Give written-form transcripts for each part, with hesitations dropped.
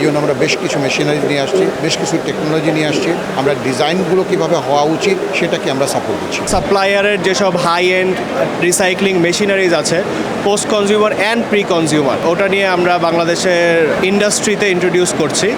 জন্য আমরা বেশ কিছু মেশিনারি নিয়ে আসছি, বেশ কিছু টেকনোলজি নিয়ে আসছি। আমরা ডিজাইনগুলো কীভাবে হওয়া উচিত সেটাকে আমরা সাপোর্ট দিচ্ছি। সাপ্লায়ারের যেসব হাই এন্ড রিসাইক্লিং মেশিনারিজ আছে, post consumer and pre consumer, ওটা নিয়ে আমরা বাংলাদেশের ইন্ডাস্ট্রিতে ইন্ট্রোডিউস করছি।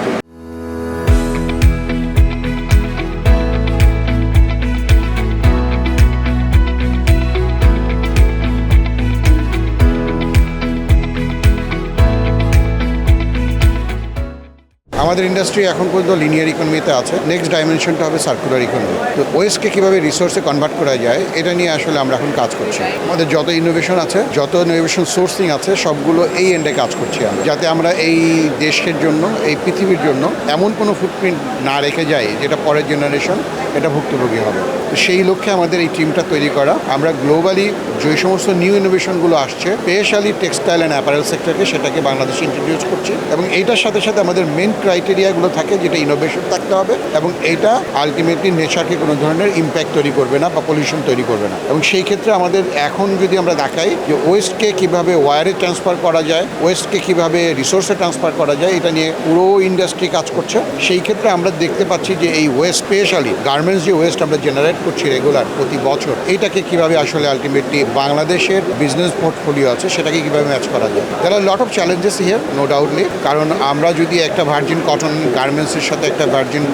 আমাদের ইন্ডাস্ট্রি এখন পর্যন্ত লিনিয়ার ইকোনমিতে আছে। নেক্সট ডাইমেনশনটা হবে সার্কুলার ইকোনমি। তো ওয়েস্টকে কীভাবে রিসোর্সে কনভার্ট করা যায় এটা নিয়ে আসলে আমরা এখন কাজ করছি। আমাদের যত ইনোভেশন আছে, যত ইনোভেশন সোর্সিং আছে, সবগুলো এই এন্ডে কাজ করছি আমরা, যাতে আমরা এই দেশের জন্য, এই পৃথিবীর জন্য এমন কোনো ফুটপ্রিন্ট না রেখে যাই যেটা পরের জেনারেশন এটা ভুক্তভোগী হবে। তো সেই লক্ষ্যে আমাদের এই টিমটা তৈরি করা। আমরা গ্লোবালি যে সমস্ত নিউ ইনোভেশনগুলো আসছে, স্পেশালি টেক্সটাইল অ্যান্ড অ্যাপারেল সেক্টরকে, সেটাকে বাংলাদেশে ইন্ট্রোডিউস করছি। এবং এইটার সাথে সাথে আমাদের মেন ক্রাইটেরিয়াগুলো থাকে যেটা ইনোভেশন থাকতে হবে এবং এটা আলটিমেটলি নেচারকে কোনো ধরনের ইম্প্যাক্ট তৈরি করবে না বা পলিউশন তৈরি করবে না। এবং সেই ক্ষেত্রে আমাদের এখন যদি আমরা দেখাই যে ওয়েস্টকে কীভাবে ওয়ারে ট্রান্সফার করা যায়, ওয়েস্টকে কীভাবে রিসোর্সে ট্রান্সফার করা যায়, এটা নিয়ে পুরো ইন্ডাস্ট্রি কাজ করছে। সেই ক্ষেত্রে আমরা দেখতে পাচ্ছি যে এই ওয়েস্ট, স্পেশালি গার্মেন্টস যে ওয়েস্ট আমরা জেনারেট করছি রেগুলার প্রতি বছর, এইটাকে কীভাবে আসলে আলটিমেটলি বাংলাদেশের বিজনেস পোর্টফোলিও আছে সেটাকে কীভাবে ম্যাচ করা যায়। There are lot of challenges here, no doubtly. কারণ আমরা যদি একটা ভার্জিন কটন গার্মেন্টসের সাথে একটা ভার্জিন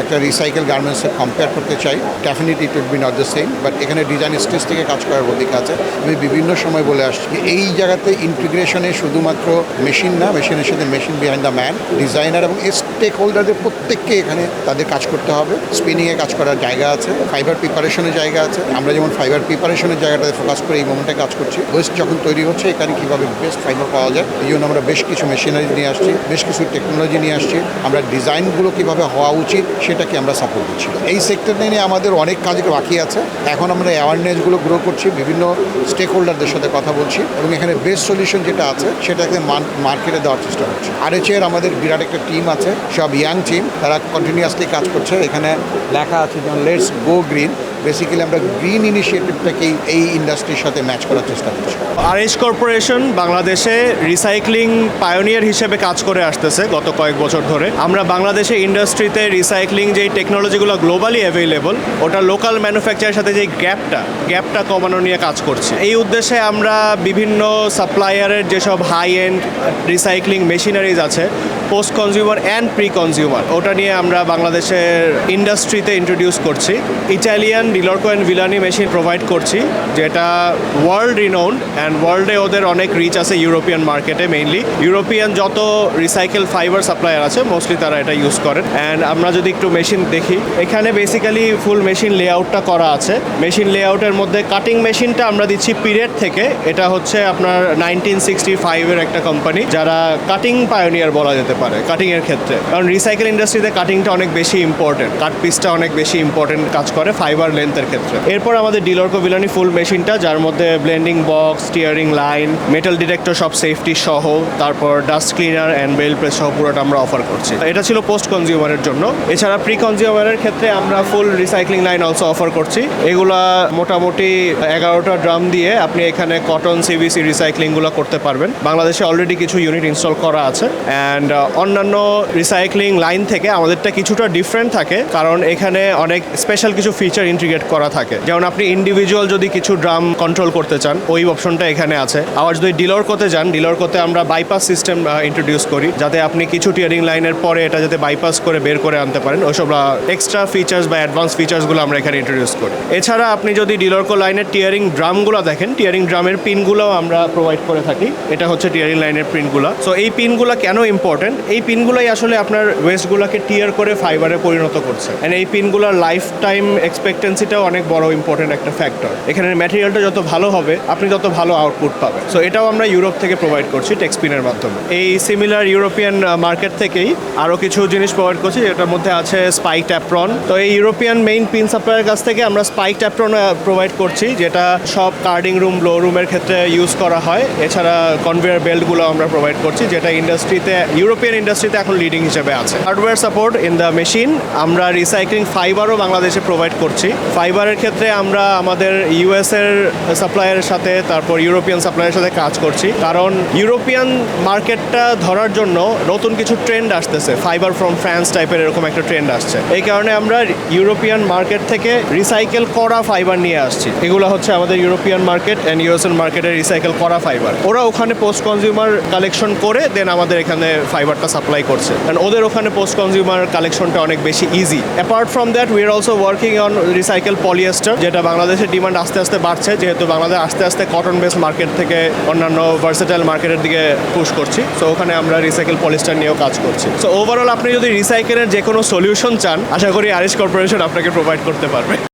একটা রিসাইকেল গার্মেন্টসের কম্পেয়ার করতে চাই, definitely it would be not the same. But এখানে ডিজাইন স্টেজ থেকে কাজ করার অধিকার আছে। আমি বিভিন্ন সময় বলে আসছি এই জায়গাতে ইন্টিগ্রেশনে শুধুমাত্র মেশিন না, মেশিনের সাথে machine behind the man, designer এবং স্টেক হোল্ডারদের প্রত্যেককে এখানে তাদের কাজ করতে হবে। স্পিনিংয়ে কাজ করার জায়গা আছে, ফাইবার প্রিপারেশনের জায়গা আছে। আমরা যেমন ফাইবার প্রিপারেশনের জায়গাটাতে ফোকাস করে এই মোমেন্টে কাজ করছি। ওয়েস্ট যখন তৈরি হচ্ছে এখানে কীভাবে বেস্ট ফাইবার পাওয়া যায়, এই জন্য আমরা বেশ কিছু মেশিনারি নিয়ে আসছি, বেশ কিছু টেকনোলজি নিয়ে আসছি। আমরা ডিজাইনগুলো কীভাবে হওয়া উচিত সেটাকে আমরা সাপোর্ট দিচ্ছি। এই সেক্টর নিয়ে আমাদের অনেক কাজ বাকি আছে। এখন আমরা অ্যাওয়ারনেসগুলো গ্রো করছি, বিভিন্ন স্টেক হোল্ডারদের সাথে কথা বলছি এবং এখানে বেস্ট সলিউশন যেটা আছে সেটাকে মার্কেটে দেওয়ার চেষ্টা করছি। আরএচএর আমাদের বিরাট একটা টিম আছে, সব ইয়াং টিম, তারা কন্টিনিউয়াসলি কাজ করছে। এখানে লেখা আছে যেমন লেটস গো গ্রিন। বেসিক্যালি আমরা গ্রিন ইনিশিয়েটিভটাকেই এই ইন্ডাস্ট্রির সাথে ম্যাচ করার চেষ্টা করছি। আরএচ কর্পোরেশন বাংলাদেশে রিসাইক্লিং পায়োনিয়ার হিসেবে কাজ করে আসতেছে গত কয়েক বছর ধরে। আমরা বাংলাদেশে ইন্ডাস্ট্রিতে রিসাইক্লিং যেই টেকনোলজিগুলো গ্লোবালি অ্যাভেলেবল, ওটা লোকাল ম্যানুফ্যাকচারের সাথে যে গ্যাপটা কমানো নিয়ে কাজ করছি। এই উদ্দেশ্যে আমরা বিভিন্ন সাপ্লায়ারের যেসব হাই এন্ড রিসাইক্লিং মেশিনারিজ আছে, post consumer and pre consumer, ওটা নিয়ে আমরা বাংলাদেশের ইন্ডাস্ট্রিতে ইন্ট্রোডিউস করছি। ইটালিয়ান ডিলরকো অ্যান্ড ভিলানি মেশিন প্রোভাইড করছি, যেটা ওয়ার্ল্ড রিনাউন্ড অ্যান্ড ওয়ার্ল্ডে ওদের অনেক রিচ আছে ইউরোপিয়ান মার্কেটে। মেইনলি ইউরোপিয়ান যত রিসাইকেল ফাইবার সাপ্লায়ার আছে মোস্টলি তারা এটা ইউজ করেন। অ্যান্ড আমরা যদি একটু মেশিন দেখি, এখানে বেসিক্যালি ফুল মেশিন লেআউটটা করা আছে। মেশিন লেআউটের মধ্যে কাটিং মেশিনটা আমরা দিচ্ছি পিরিয়ড থেকে। এটা হচ্ছে আপনার 1965-এর একটা কোম্পানি, যারা কাটিং পায়োনিয়ার বলা যেতে পারে কাটিংয়ের ক্ষেত্রে। কারণ রিসাইকেল ইন্ডাস্ট্রিতে কাটিংটা অনেক বেশি ইম্পর্টেন্ট, কাট পিসটা অনেক বেশি ইম্পর্টেন্ট কাজ করে ফাইবার লেন্থের ক্ষেত্রে। এরপর আমাদের ডিলরকো ভিলানি ফুল মেশিনটা, যার মধ্যে blending box, steering line, metal detector সব সেফটি সহ, তারপর dust cleaner and bale press সহ পুরোটা আমরা অফার করছি। এটা ছিল পোস্ট কনজিউমারের জন্য। এছাড়া প্রি কনজিউমারের ক্ষেত্রে আমরা ফুল রিসাইক্লিং লাইন অলসো অফার করছি। এগুলা মোটামুটি 11টা ড্রাম দিয়ে আপনি এখানে কটন, সিভিসি রিসাইক্লিংগুলো করতে পারবেন। বাংলাদেশে অলরেডি কিছু ইউনিট ইনস্টল করা আছে। অ্যান্ড অন্যান্য রিসাইক্লিং লাইন থেকে আমাদেরটা কিছুটা ডিফারেন্ট থাকে, কারণ এখানে অনেক স্পেশাল কিছু ফিচার ইন্টিগ্রেট করা থাকে। যেমন আপনি ইন্ডিভিজুয়াল যদি কিছু ড্রাম কন্ট্রোল করতে চান, ওই অপশনটা এখানে আছে। আবার যদি ডিলরকোতে যান, ডিলরকোতে আমরা বাইপাস সিস্টেম ইন্ট্রোডিউস করি, যাতে আপনি কিছু টিয়ারিং লাইনের পরে এটা যাতে বাইপাস করে বের করে আনতে পারেন। ওইসব এক্সট্রা ফিচার্স বা অ্যাডভান্স ফিচার্সগুলো আমরা এখানে ইন্ট্রোডিউস করি। এছাড়া আপনি যদি ডিলরকো লাইনের টিয়ারিং ড্রামগুলো দেখেন, টিয়ারিং ড্রামের পিনগুলোও আমরা প্রোভাইড করে থাকি। এটা হচ্ছে টিয়ারিং লাইনের পিনগুলো। সো এই পিনগুলো কেন ইম্পর্টেন্ট? এই পিনগুলোই আসলে আপনার ওয়েস্টগুলোকে টিয়ার করে ফাইবারে পরিণত করছে। এন্ড এই পিনগুলোর লাইফ টাইম এক্সপেক্টেন্সিটাও অনেক বড় ইম্পর্টেন্ট একটা ফ্যাক্টর। এখানে ম্যাটেরিয়ালটা যত ভালো হবে আপনি তত ভালো আউটপুট পাবেন। সো এটাও আমরা ইউরোপ থেকে প্রোভাইড করছি টেক্সপিনের মাধ্যমে। এই সিমিলার ইউরোপিয়ান মার্কেট থেকেই আরও কিছু জিনিস প্রোভাইড করছি, যেটার মধ্যে আছে স্পাইক ট্যাপ্রন। তো এই ইউরোপিয়ান মেইন পিন সাপ্লায়ারের কাছ থেকে আমরা স্পাইক ট্যাপ্রন প্রোভাইড করছি, যেটা সব কার্ডিং রুম, ব্লো রুমের ক্ষেত্রে ইউজ করা হয়। এছাড়া কনভেয়ার বেল্টগুলো আমরা প্রোভাইড করছি, যেটা ইন্ডাস্ট্রিতে ইউরোপিয়ান ইউরোপিয়ান ইন্ডাস্ট্রিতে এখন লিডিং হিসেবে আছে। Hardware support in the machine, আমরা রিসাইক্লিং ফাইবারও বাংলাদেশে প্রোভাইড করছি। ফাইবারের ক্ষেত্রে আমরা আমাদের ইউএস এর সাপ্লায়ারের সাথে, তারপর ইউরোপিয়ান সাপ্লায়ারের সাথে কাজ করছি, কারণ ইউরোপিয়ান মার্কেটটা ধরার জন্য নতুন কিছু ট্রেন্ড আসতেছে, ফাইবার ফ্রম ফ্রান্স টাইপের এরকম একটা ট্রেন্ড আসছে। এই কারণে আমরা ইউরোপিয়ান মার্কেট থেকে রিসাইকেল করা ফাইবার নিয়ে আসছি। এগুলো হচ্ছে আমাদের ইউরোপিয়ান মার্কেট অ্যান্ড ইউএসএন মার্কেটে রিসাইকেল করা ফাইবার। ওরা ওখানে পোস্ট কনজিউমার কালেকশন করে দেন আমাদের এখানে ফাইবারটা সাপ্লাই করছে, কারণ ওদের ওখানে পোস্ট কনজিউমার কালেকশনটা অনেক বেশি easy. Apart from that we are also working on recycle polyester, যেটা বাংলাদেশের ডিমান্ড আস্তে আস্তে বাড়ছে, যেহেতু বাংলাদেশ আস্তে আস্তে কটন বেস মার্কেট থেকে অন্যান্য ভার্সেটাইল মার্কেটের দিকে পুশ করছি। সো ওখানে আমরা রিসাইকেল পলিয়েস্টার নিয়েও কাজ করছি। সো ওভারঅল আপনি যদি রিসাইকেলের যে কোনো সলিউশন চান, আশা করি আরিশ কর্পোরেশন আপনাকে প্রোভাইড করতে পারবে।